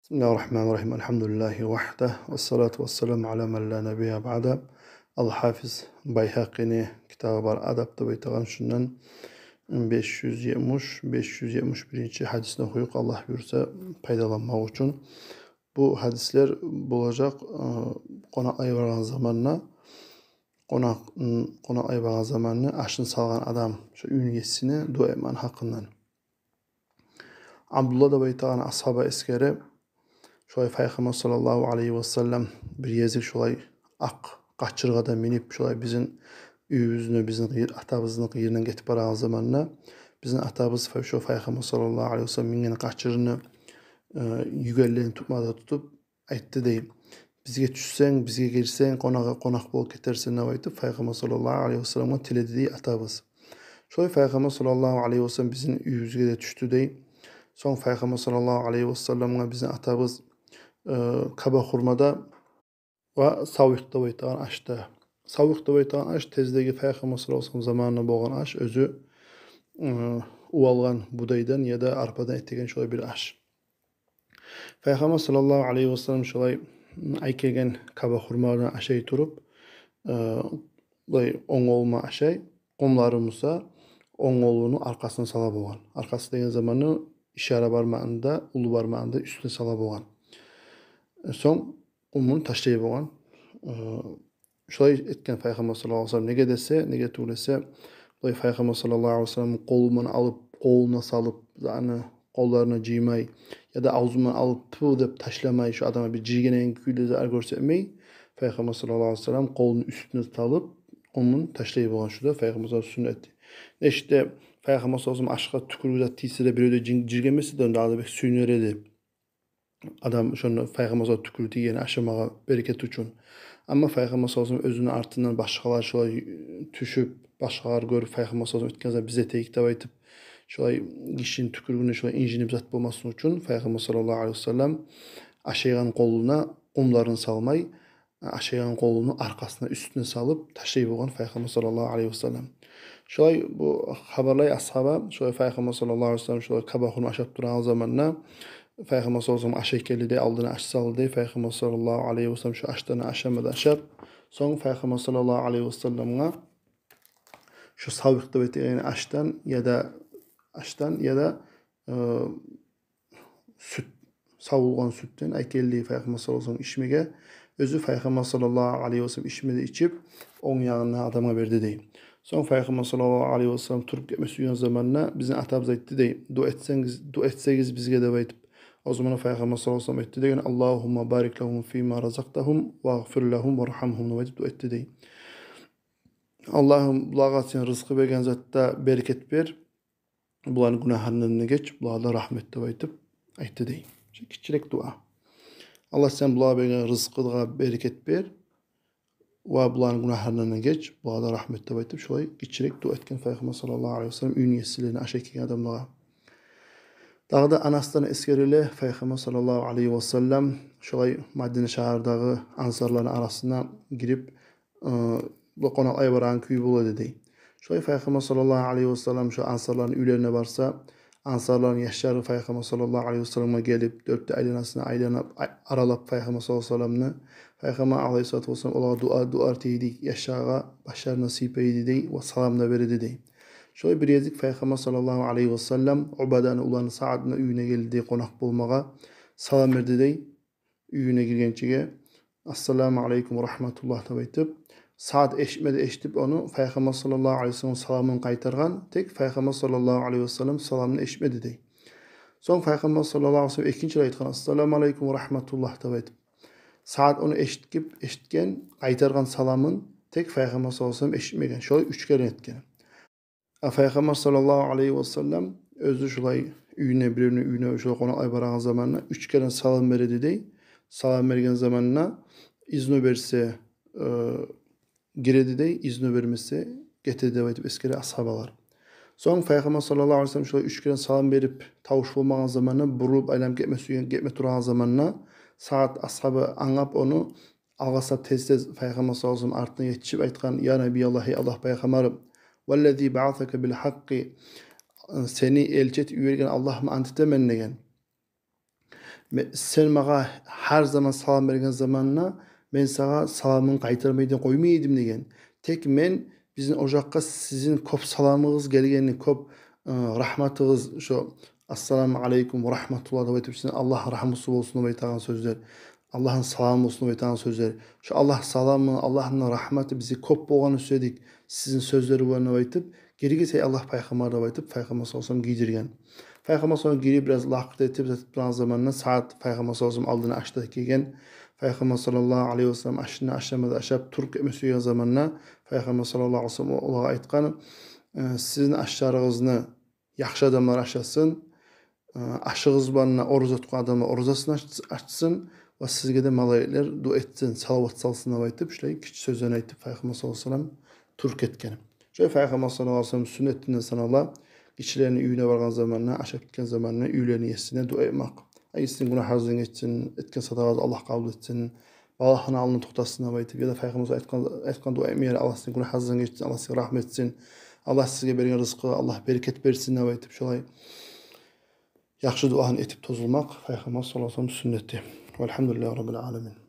Bismillahirrahmanirrahim. Elhamdülillahi vahde. Ve salatu ve selamu ala men la nebiye ba'da. Al-Hafiz Bayhaqini kitabı var. Adapta baytağın şundan 570-571 hadisine koyuk Allah buyursa paydalanmak için. Bu hadisler bulacak konaklayı varan zamanına konaklayı varan zamanına aşın salgan adam şu ünyesine dua etmen hakkından. Abdullah da baytağın ashaba eskere şolay Peygamber sallallahu aleyhi ve sellem bir yezik şolay qaçırğada minip şolay bizim üyübüzünü, bizim atabızın yerinden getip barağın zamanına bizim atabız şu Peygamber sallallahu aleyhi ve sellem mingen qaçırını yügellerini tutmada tutup aytdı deyip bizge düşsen, bizge gelsen, konak bol ketersen ne baytıp Peygamber sallallahu aleyhi ve sellem'e tiledi deyip atabız. Şolay Peygamber sallallahu aleyhi ve sellem bizim üyübüzge de düştü deyip son Peygamber sallallahu aleyhi ve sellem'e bizim atabız kaba hurmada ve savyıqda baytağın aşda. Savyıqda baytağın aş tezdegi Peygamber sallallahu aleyhi ve sellem zamanına boğan aş özü uvalgan budaydan ya da arpadan ettigen şolay bir aş. Peygamber sallallahu aleyhi ve sellem şolay aykegen kaba hurmadan aşay turup on olma aşay qomlarımızsa on olduğunu arkasına sala boğan. Arkası degen zamanı işare barmağında, ulu barmağında üstüne sala boğan. Son umunu taşlayıp olan şolay etken Peygamber sallallahu aleyhi ve sellem nege dese, nege tuğlese Peygamber sallallahu aleyhi ve sellem kolumunu alıp, koluna salıp, yani kollarına ciymay ya da ağzından alıp tüv deyip taşlamay, şu adama bir ciğenen küyle zarar görsetmey, Peygamber sallallahu aleyhi ve sellem kolunu üstüne salıp, umunu taşlayıp olan şu da Peygamber sallallahu aleyhi ve sellem sünnetti. İşte Peygamber sallallahu aleyhi ve sellem aşka tükürüğü tisire bir öde cirgemesi de daha da bir sünneredi. Adam şunu Peygamber'e tükürdü yeni aşamağa bereket üçün. Ama Peygamber sallallahu özünün artından başkalar şolay düşüp, başkalar görüp Peygamber sallallahu etkenizde bize teyik de baytıp şolay kişinin tükürüğünü şolay incinip zat bulmasın için Peygamber sallallahu aleyhi ve sellem aşağıyan koluna kumlarını salmay, aşağıyan kolunu arkasına üstüne salıp taşıyıp olan Peygamber sallallahu aleyhi ve sellem. Şolay bu haberlay ashaba şolay Peygamber sallallahu aleyhi ve sellem şolay kabahunu aşağı duran zamanla Peygamber sallallahu aleyhi ve sellem aşekeli de aldığını aş saldı. Peygamber sallallahu aleyhi ve sellem şu aştığını aşamadı aşap. Son Peygamber sallallahu aleyhi ve sellem'e şu savyıqda betiğini aştan ya da süt savulgan sütten aykelli Peygamber sallallahu aleyhi ve sellem içmege özü Peygamber sallallahu aleyhi ve sellem içmedi içip on yanına adama verdi deyim. Son Peygamber sallallahu aleyhi ve sellem turup gitmesi yön zamanına bizim atabız etti deyim. Du etseniz bizge de baytıp o zaman Peygamber sallallahu aleyhi ve sellem etti deyin Allahumma barik lahum fîmâ razaktahum ve gfir lahum ve rahamhum ve etti deyin. Allah'ım bulağa sen rızkı bergen zatta bereket ver. Buların günahlarını geç. Bulağa da rahmette baytıp etti deyin. Küçük dua. Allah sen bulağa bergen rızkı da bereket ver. Ve buların günahlarını geç. Bulağa da rahmette baytıp şolay küçük dua etken Peygamber sallallahu aleyhi ve sellem ünyesilerini aşağı adamlara. Dağda Anas'tan eskerili Peygamber sallallahu aleyhi ve sellem şolay Madine şehirdağı ansarların arasına girip bu konaklaya varan köy buladı deyim. Şolay Peygamber sallallahu aleyhi ve sellem şu ansarların üylerine varsa ansarların yaşları Peygamber sallallahu aleyhi ve sellem'e gelip dörtte aylanıp aralap Peygamber sallallahu aleyhi ve sellem'ni Peygamber aleyhissalatu ve sellem ola dua teydik yaşağa başlar nasip eydi deyim ve salam da verdi deyim. Şöyle bir yezik Peygamber sallallahu aleyhi ve sellem Ubadan'ı ulanı Sa'd'ın üyüne geldi konak bulmağa salam verdi dey üyüne girgençige Assalamu aleykum ve rahmetullah tabaytıp Sa'd eşitip onu Peygamber sallallahu aleyhi ve sellem salamını kaytargan tek Peygamber sallallahu aleyhi ve sellem salamını eşitmedi dey. Son Peygamber sallallahu aleyhi ve sellem ikinci ayetkan Assalamu aleykum ve rahmetullah tabaytıp Sa'd onu eşitken kaytargan salamın tek Peygamber sallallahu aleyhi ve sellem eşitmegen. Şöyle üç kere etken. Peygamber sallallahu aleyhi ve sellem özü şulay üyüne şulay konaklay barağın zamanına üç kere salam veredi dey. Salam vergen zamanına izni verse giredi dey, izni vermesi getirdi deyip eskeri ashabalar. Son Peygamber sallallahu aleyhi ve sellem şulay üç kere salam verip tavuş bulmağın zamanına burulup aylem getme turağın zamanına saat ashabı anlap onu algasap tez Peygamber sallallahu aleyhi ve sellem ardına yetişip aytkan ya Nebiyallahi Allah Peygamberim وَالَّذ۪ي بَعَثَكَ بِالْحَقِّ seni elçet üyelgen Allah mı antite mennegen. Sen maga her zaman salam bergen zamanna men sağa salamını qaytarmaydan koymaydım degen. Tek men bizin ojaqqa sizin kop salamınız gelgenini, kop rahmatınız, şu assalamu aleykum ve rahmetullah da aytıp sizin Allah rahmeti olsun da aytağan sözler. Allah'ın salamı olsun da aytağan sözler. Şu Allah salamı, Allah'ın rahmeti bizi kop bolğany söyledik. Sizin sözleri barına aytıp geri gelse Allah Peygamber da aytıp Peygamber sallallahu aleyhi ve sellem giydirgen. Peygamber sallallahu aleyhi ve sellem biraz laqıt etip zatıp zamanla saat Peygamber sallallahu aleyhi ve sellem aldığını açtı kegen. Peygamber sallallahu aleyhi ve sellem aşını aşamada aşap Türk emesiyor zamanla Peygamber sallallahu aleyhi ve sellem ola aytqan sizin aşarığızını yaxşı adamlar aşasın. Aşığız barına oruz tutqan adamlar oruzasını açsın ve sizge de malayikler dua etsin, salavat salsın aytıp şulay kiçik sözlerini aytıp Peygamber sallallahu aleyhi ve sellem Türk etken. Şöyle Peygamber sallallahu aleyhi ve sellem sünnetinden sanala kişilerini üyüne vargan zamanına, aşağı gitken zamanına üylerini yesine dua etmek. Ayısın günahlarını etsin, etken sadaqası Allah kabul etsin. Allah'ın alnını tutasın aytıp ya da Peygamber etken dua etmeyer Allah sizin günahlarını etsin, Allah size rahmet etsin. Allah sizge bergen rızkı, Allah bereket versin aytıp şolay yaxşı duanı etip tozulmak Peygamber sallallahu aleyhi ve sellem sünneti. Velhamdülillahi rabbil alamin.